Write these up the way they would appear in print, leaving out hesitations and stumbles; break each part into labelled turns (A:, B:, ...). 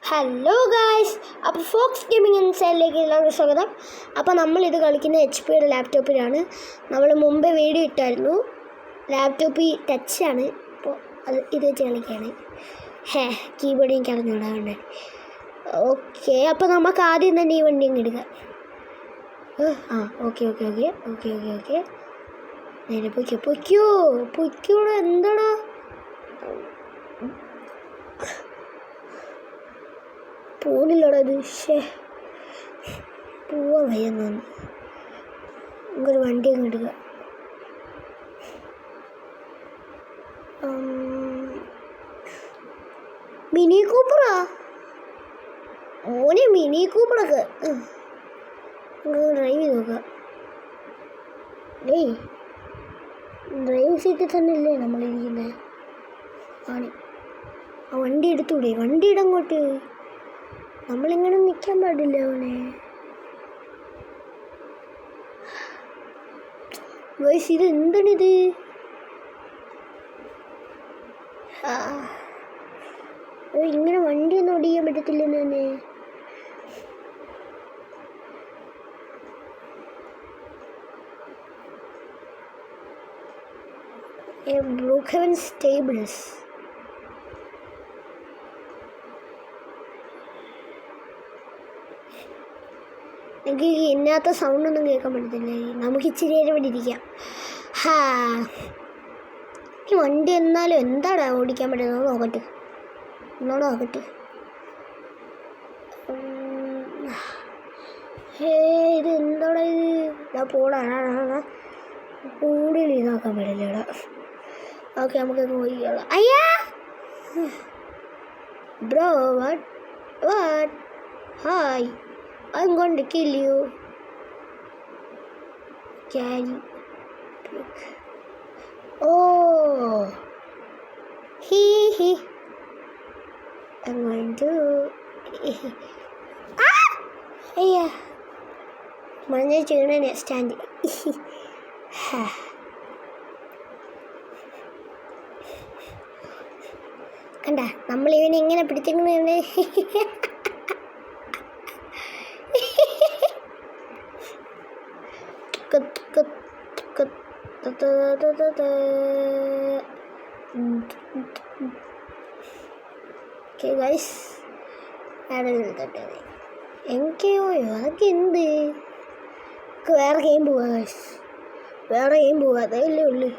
A: Hello guys, അപ്പോൾ Fox gaming ഇൻസൈഡിലേക്ക് എല്ലാവർക്കും സ്വാഗതം. അപ്പോൾ നമ്മളിത് കളിക്കുന്ന HP ലാപ്ടോപ്പിലാണ്. നമ്മൾ മുമ്പേ വീഡിയോ ഇട്ടായിരുന്നു. ലാപ്ടോപ്പ് ടച്ചാണ്, അപ്പോൾ ഇത് വെച്ച് കളിക്കുകയാണ്. കീബോർഡ് എനിക്ക് അറിഞ്ഞുകൂടാണ്ട്. ഓക്കെ, അപ്പോൾ നമുക്ക് ആദ്യം തന്നെ ഈ വണ്ടി അങ്ങ് എടുക്കാം. Okay okay okay okay okay okay നേരെ പൊയ്ക്കോളൂ. എന്താടാ പോണില്ലടാ ഇത്. പോവാൻ വയ്യെന്നു നമുക്കൊരു വണ്ടി അങ്ങ് എടുക്കുക. മിനി കൂപ്പറാ മോനെ, മിനി കൂപ്പറൊക്കെ നമുക്ക് ഡ്രൈവ് ചെയ്ത് നോക്കാം. ഡ്രൈവിംഗ് സീറ്റിൽ തന്നെ അല്ലേ നമ്മളിരിക്കുന്നത്? ആണ്. ആ വണ്ടി എടുത്തൂടെ? വണ്ടി ഇടങ്ങോട്ട്. നമ്മളിങ്ങനെ നിൽക്കാൻ പാടില്ല അവനെ. വയസ്സ് ഇത് എന്താണിത്? ഇങ്ങനെ വണ്ടിയൊന്നും ഓടിക്കാൻ പറ്റത്തില്ലെന്ന് തന്നെ. ബ്രൂക്ക്ഹെവൻ സ്റ്റേബിൾസ്. എനിക്ക് ഇന്നത്തെ സൗണ്ടൊന്നും കേൾക്കാൻ പറ്റത്തില്ലേ? നമുക്ക് ഇച്ചിരി നേരം ഇവിടെ ഇരിക്കാം. ഈ വണ്ടി എന്നാലും എന്താടാ ഓടിക്കാൻ പറ്റുന്നത്? നോക്കട്ടെ. ഇത് എന്താടാ ഇത്? പോടാ, കൂടുതൽ ഇതാക്കാൻ പറ്റില്ലടാ. ഓക്കെ, നമുക്ക് പോയിക്കോളാം. അയ്യാ bro, what hi, I'm going to kill you. Can you pick? Oh, he. I'm going to. Yeah. മഞ്ഞ ചെയ്യണേ സ്റ്റാൻഡ്. കണ്ട, നമ്മളിവനെ എങ്ങനെ പിടിച്ചിങ്ങനെ. ഓക്കെ ഗൈസ്, എനിക്കോ അതൊക്കെ എന്ത്? വേറെ ഗെയിം പോവാ ഗൈസ്, വേറെ ഗെയിം പോവാ. അതല്ലേ ഉള്ളു.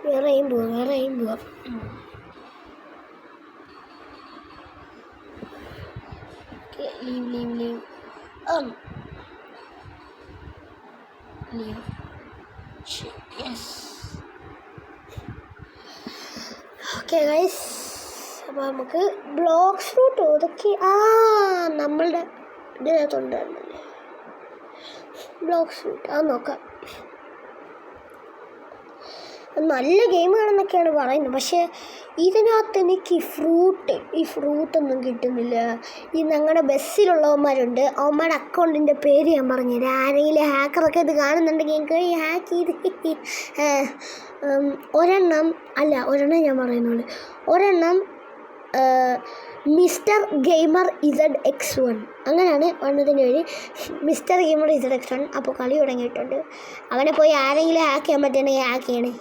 A: വേറെ ഗെയിം പോവാം. ലീവ്. യെസ്. ഓക്കെ ഗൈസ്, അപ്പോൾ നമുക്ക് ബ്ലോക്സ് ഫ്രൂട്ടോ ഇതൊക്കെ നമ്മളുടെ ഇതിനകത്തുണ്ടായിരുന്നല്ലേ ബ്ലോക്സ് ഫ്രൂട്ട്. അത് നോക്കാം. നല്ല ഗെയിമാണെന്നൊക്കെയാണ് പറയുന്നത്, പക്ഷേ ഇതിനകത്ത് എനിക്ക് ഈ ഫ്രൂട്ടൊന്നും കിട്ടുന്നില്ല. ഈ ഞങ്ങളുടെ ബസ്സിലുള്ളവന്മാരുണ്ട്, അവന്മാരുടെ അക്കൗണ്ടിൻ്റെ പേര് ഞാൻ പറഞ്ഞുതരാം. ആരെങ്കിലും ഹാക്കറൊക്കെ ഇത് കാണുന്നുണ്ടെങ്കിൽ എനിക്ക് ഹാക്ക് ചെയ്ത് ഒരെണ്ണം ഞാൻ പറയുന്നുള്ളൂ. ഒരെണ്ണം മിസ്റ്റർ ഗെയിമർ ZX1 അങ്ങനെയാണ് വന്നതിൻ്റെ പേര്. Mister gamer ZX1. അപ്പോൾ കളി തുടങ്ങിയിട്ടുണ്ട്. അവനെ പോയി ആരെങ്കിലും ഹാക്ക് ചെയ്യാൻ പറ്റണമെങ്കിൽ ഹാക്ക് ചെയ്യണേ.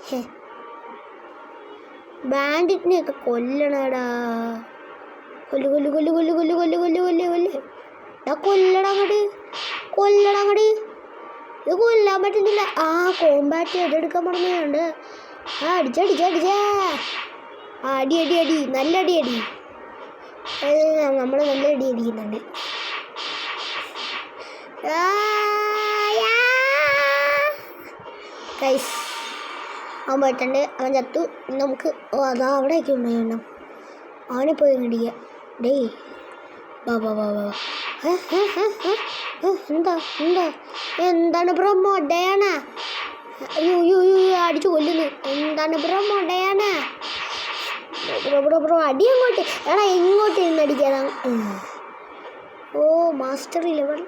A: ബാൻഡിറ്റിനെയൊക്കെ കൊല്ലണടാ. കൊല്ലടങ്ങട്. ഇത് കൊല്ലാൻ പറ്റുന്നില്ല. കോമ്പാറ്റ് അതെടുക്കാൻ പറഞ്ഞുണ്ട്. അടിച്ചടിച്ചടിച്ചാ. അടി നല്ല അടി. നമ്മൾ നല്ല അടി അടിക്കുന്നുണ്ട്. ഗൈസ്, അവൻ പോയിട്ടുണ്ട്. അവൻ ചത്തു. നമുക്ക് അതാ അവിടെയൊക്കെ ഉണ്ടായിരുന്നു. അവനെ പോയി കടിക്കുക. എന്താണ് ബ്രോ മൊടയാണ്? അയ്യോ അടിച്ചു കൊല്ലുന്നു. എന്താണ് ബ്രോ മൊടയാണ്? ബ്രോ അടി അങ്ങോട്ട്. എങ്ങോട്ട് ഇരുന്ന് അടിക്കാനാ? Master level.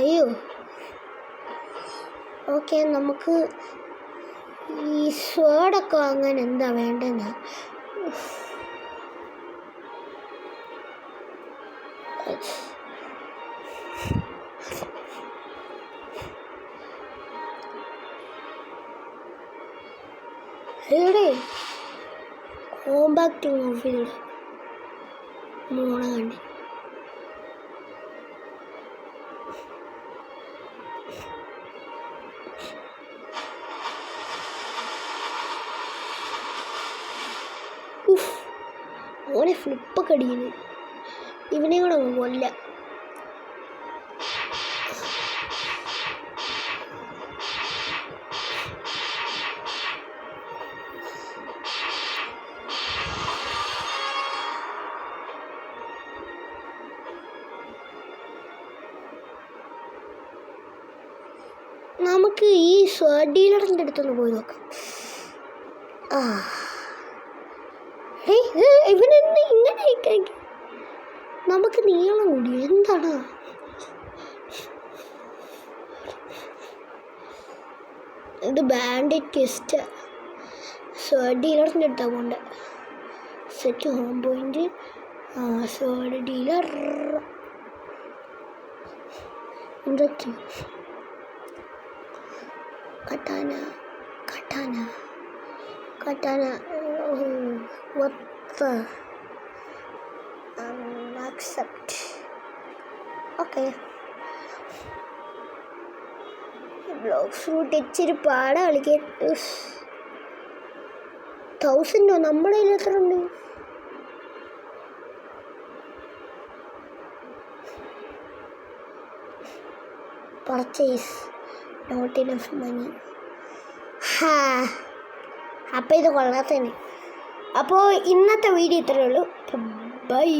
A: അയ്യോ. ഓക്കെ, നമുക്ക് ഈ സ്വേഡൊക്കെ വാങ്ങാൻ എന്താ വേണ്ടതെന്ന് എവിടെ കോമ്പാക്റ്റിംഗ് ഓഫ് ചെയ്തിട മോണ കണ്ടി ഓനെ ഫ്ലിപ്പൊക്കെ അടിക്കുന്നു. ഇവനെ കൂടെ കൊല്ല. നമുക്ക് ഈ സ്വേർഡ് ഡീലറിൻ്റെ അടുത്തൊന്ന് പോയി നോക്കാം. ഇവനെന്ന് ഇങ്ങനെ ആയിട്ടെങ്കിൽ നമുക്ക് നീളം കൂടി എന്താണ്? ഇത് ബാൻഡേഡ് ക്വസ്റ്റ് സ്വേർഡ് ഡീലറിൻ്റെ അടുത്താണ് പോകേണ്ടത്. Set home point sword dealer എന്തൊക്കെ Katana. What the? Accept. Okay. Block fruit ഇച്ചിരി പാടാ കളിക്കാൻ. 1000 നമ്മുടെ കയ്യിൽ എത്ര ഉണ്ട്? Purchase. Not enough money. അപ്പോൾ ഇത് കൊള്ളാത്തന്നെ. അപ്പോൾ ഇന്നത്തെ വീഡിയോ ഇത്രയേ ഉള്ളൂ. ബൈ.